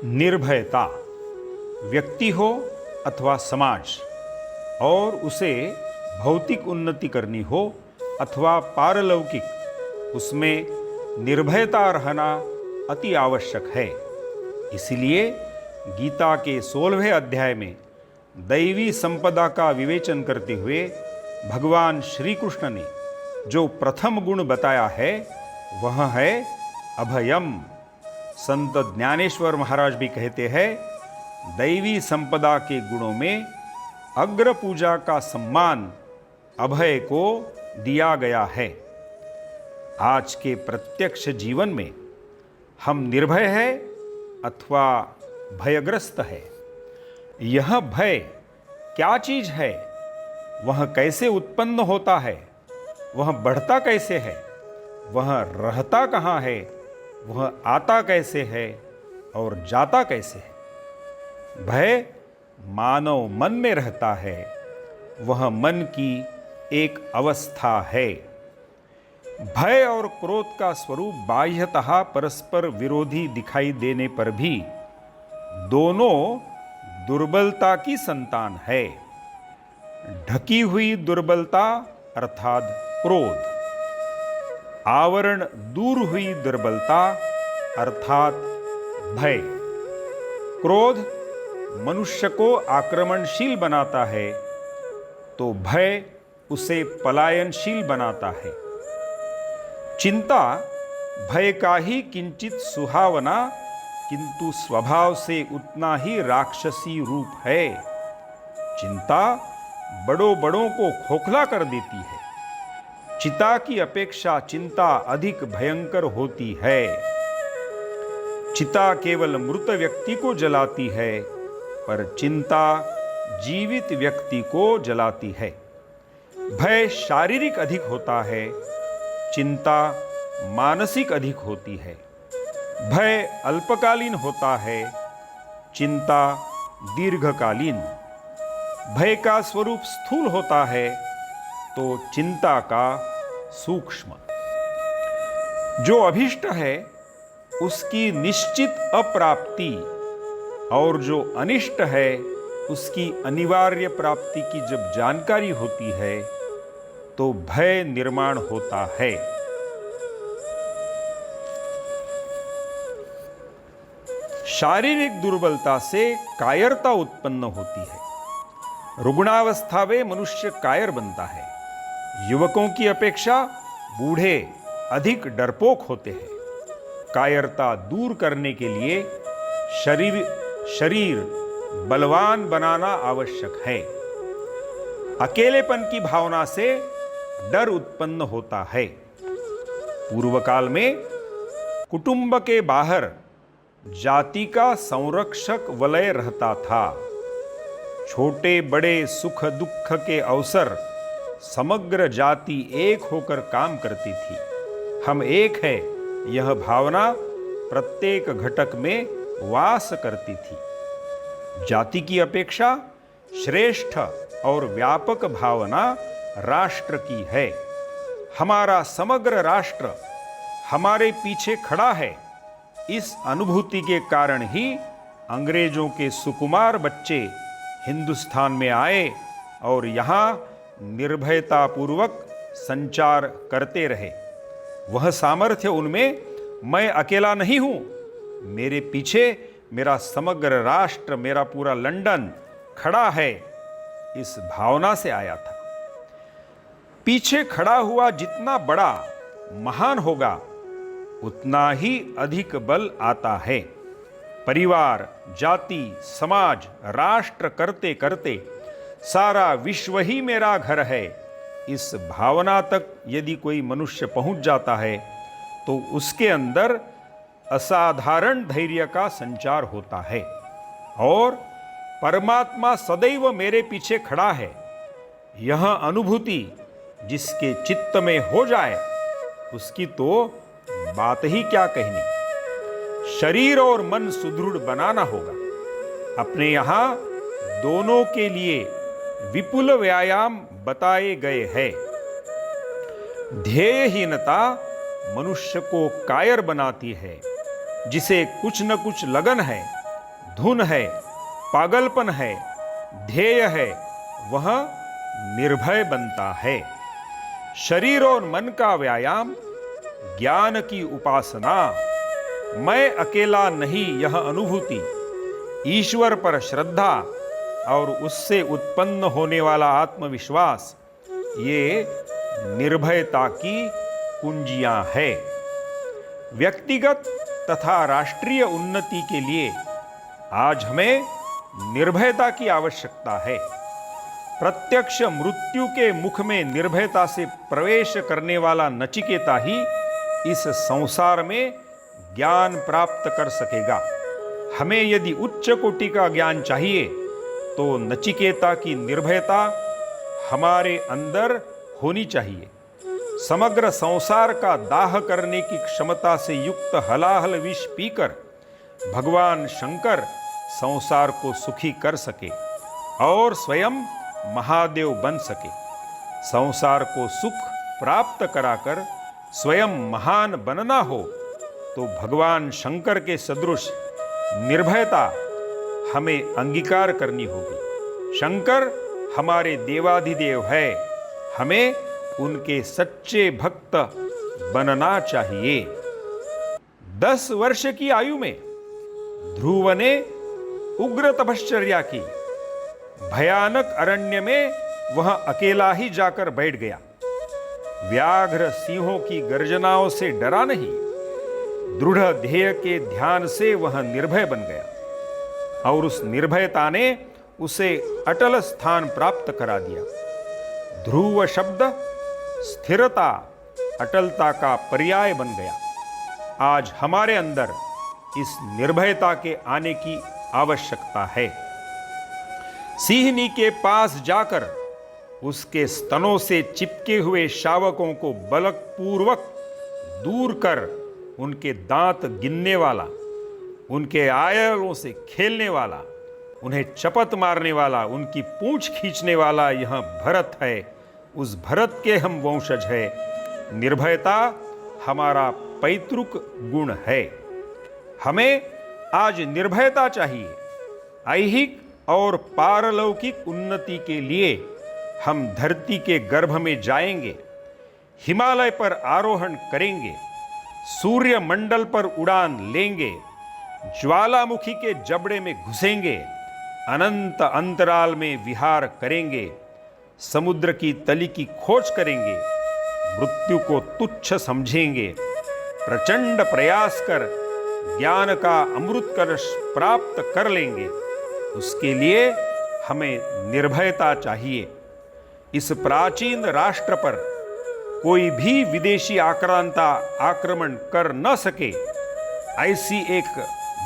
निर्भयता, व्यक्ति हो अथवा समाज, और उसे भौतिक उन्नति करनी हो अथवा पारलौकिक, उसमें निर्भयता रहना अति आवश्यक है। इसलिए गीता के 16वें अध्याय में दैवी संपदा का विवेचन करते हुए भगवान श्री कृष्ण ने जो प्रथम गुण बताया है वह है अभयम। संत ज्ञानेश्वर महाराज भी कहते हैं, दैवी संपदा के गुणों में अग्र पूजा का सम्मान अभय को दिया गया है। आज के प्रत्यक्ष जीवन में हम निर्भय है अथवा भयग्रस्त है। यह भय क्या चीज है, वह कैसे उत्पन्न होता है, वह बढ़ता कैसे है, वह रहता कहाँ है, वह आता कैसे है और जाता कैसे है। भय मानव मन में रहता है, वह मन की एक अवस्था है। भय और क्रोध का स्वरूप बाह्यतः परस्पर विरोधी दिखाई देने पर भी दोनों दुर्बलता की संतान है। ढकी हुई दुर्बलता अर्थात क्रोध, आवरण दूर हुई दुर्बलता अर्थात भय। क्रोध मनुष्य को आक्रमणशील बनाता है तो भय उसे पलायनशील बनाता है। चिंता भय का ही किंचित सुहावना किंतु स्वभाव से उतना ही राक्षसी रूप है। चिंता बड़ों बड़ों को खोखला कर देती है। चिता की अपेक्षा चिंता अधिक भयंकर होती है। चिता केवल मृत व्यक्ति को जलाती है, पर चिंता जीवित व्यक्ति को जलाती है। भय शारीरिक अधिक होता है, चिंता मानसिक अधिक होती है। भय अल्पकालीन होता है, चिंता दीर्घकालीन। भय का स्वरूप स्थूल होता है तो चिंता का सूक्ष्म। जो अभिष्ट है उसकी निश्चित अप्राप्ति और जो अनिष्ट है उसकी अनिवार्य प्राप्ति की जब जानकारी होती है तो भय निर्माण होता है। शारीरिक दुर्बलता से कायरता उत्पन्न होती है। रुग्णावस्था में मनुष्य कायर बनता है। युवकों की अपेक्षा बूढ़े अधिक डरपोक होते हैं। कायरता दूर करने के लिए शरीर बलवान बनाना आवश्यक है। अकेलेपन की भावना से डर उत्पन्न होता है। पूर्व काल में कुटुंब के बाहर जाति का संरक्षक वलय रहता था। छोटे बड़े सुख दुख के अवसर समग्र जाति एक होकर काम करती थी। हम एक है, यह भावना प्रत्येक घटक में वास करती थी। जाति की अपेक्षा श्रेष्ठ और व्यापक भावना राष्ट्र की है। हमारा समग्र राष्ट्र हमारे पीछे खड़ा है। इस अनुभूति के कारण ही अंग्रेजों के सुकुमार बच्चे हिंदुस्तान में आए और यहाँ निर्भयता पूर्वक संचार करते रहे। वह सामर्थ्य उनमें मैं अकेला नहीं हूं, मेरे पीछे मेरा समग्र राष्ट्र, मेरा पूरा लंदन खड़ा है, इस भावना से आया था। पीछे खड़ा हुआ जितना बड़ा महान होगा उतना ही अधिक बल आता है। परिवार, जाति, समाज, राष्ट्र करते करते सारा विश्व ही मेरा घर है, इस भावना तक यदि कोई मनुष्य पहुंच जाता है तो उसके अंदर असाधारण धैर्य का संचार होता है और परमात्मा सदैव मेरे पीछे खड़ा है, यह अनुभूति जिसके चित्त में हो जाए उसकी तो बात ही क्या कहनी। शरीर और मन सुदृढ़ बनाना होगा। अपने यहां दोनों के लिए विपुल व्यायाम बताए गए हैं। ध्येयहीनता मनुष्य को कायर बनाती है। जिसे कुछ न कुछ लगन है धुन है, पागलपन है, ध्येय है, वह निर्भय बनता है। शरीर और मन का व्यायाम, ज्ञान की उपासना, मैं अकेला नहीं यह अनुभूति, ईश्वर पर श्रद्धा और उससे उत्पन्न होने वाला आत्मविश्वास, ये निर्भयता की कुंजियां है। व्यक्तिगत तथा राष्ट्रीय उन्नति के लिए आज हमें निर्भयता की आवश्यकता है। प्रत्यक्ष मृत्यु के मुख में निर्भयता से प्रवेश करने वाला नचिकेता ही इस संसार में ज्ञान प्राप्त कर सकेगा। हमें यदि उच्च कोटि का ज्ञान चाहिए तो नचिकेता की निर्भयता हमारे अंदर होनी चाहिए। समग्र संसार का दाह करने की क्षमता से युक्त हलाहल विष पीकर भगवान शंकर संसार को सुखी कर सके और स्वयं महादेव बन सके। संसार को सुख प्राप्त कराकर स्वयं महान बनना हो तो भगवान शंकर के सदृश निर्भयता हमें अंगीकार करनी होगी। शंकर हमारे देवाधिदेव है, हमें उनके सच्चे भक्त बनना चाहिए। 10 वर्ष की आयु में ध्रुव ने उग्र तपश्चर्या की। भयानक अरण्य में वह अकेला ही जाकर बैठ गया। व्याघ्र सिंहों की गर्जनाओं से डरा नहीं, दृढ़ ध्येय के ध्यान से वह निर्भय बन गया और उस निर्भयता ने उसे अटल स्थान प्राप्त करा दिया। ध्रुव शब्द स्थिरता, अटलता का पर्याय बन गया। आज हमारे अंदर इस निर्भयता के आने की आवश्यकता है। सिंहनी के पास जाकर उसके स्तनों से चिपके हुए शावकों को बलपूर्वक दूर कर उनके दांत गिनने वाला, उनके आयलों से खेलने वाला, उन्हें चपत मारने वाला, उनकी पूंछ खींचने वाला यह भरत है। उस भरत के हम वंशज है। निर्भयता हमारा पैतृक गुण है। हमें आज निर्भयता चाहिए। ऐहिक और पारलौकिक उन्नति के लिए हम धरती के गर्भ में जाएंगे, हिमालय पर आरोहण करेंगे, सूर्य मंडल पर उड़ान लेंगे, ज्वालामुखी के जबड़े में घुसेंगे, अनंत अंतराल में विहार करेंगे, समुद्र की तली की खोज करेंगे, मृत्यु को तुच्छ समझेंगे, प्रचंड प्रयास कर ज्ञान का अमृत कलश प्राप्त कर लेंगे। उसके लिए हमें निर्भयता चाहिए। इस प्राचीन राष्ट्र पर कोई भी विदेशी आक्रांता आक्रमण कर न सके, ऐसी एक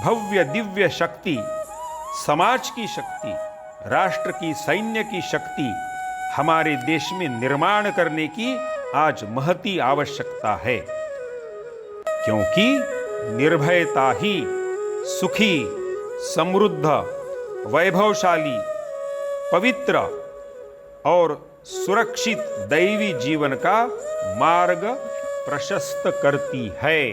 भव्य दिव्य शक्ति, समाज की शक्ति, राष्ट्र की सैन्य की शक्ति हमारे देश में निर्माण करने की आज महती आवश्यकता है। क्योंकि निर्भयता ही सुखी, समृद्ध, वैभवशाली, पवित्र और सुरक्षित दैवी जीवन का मार्ग प्रशस्त करती है।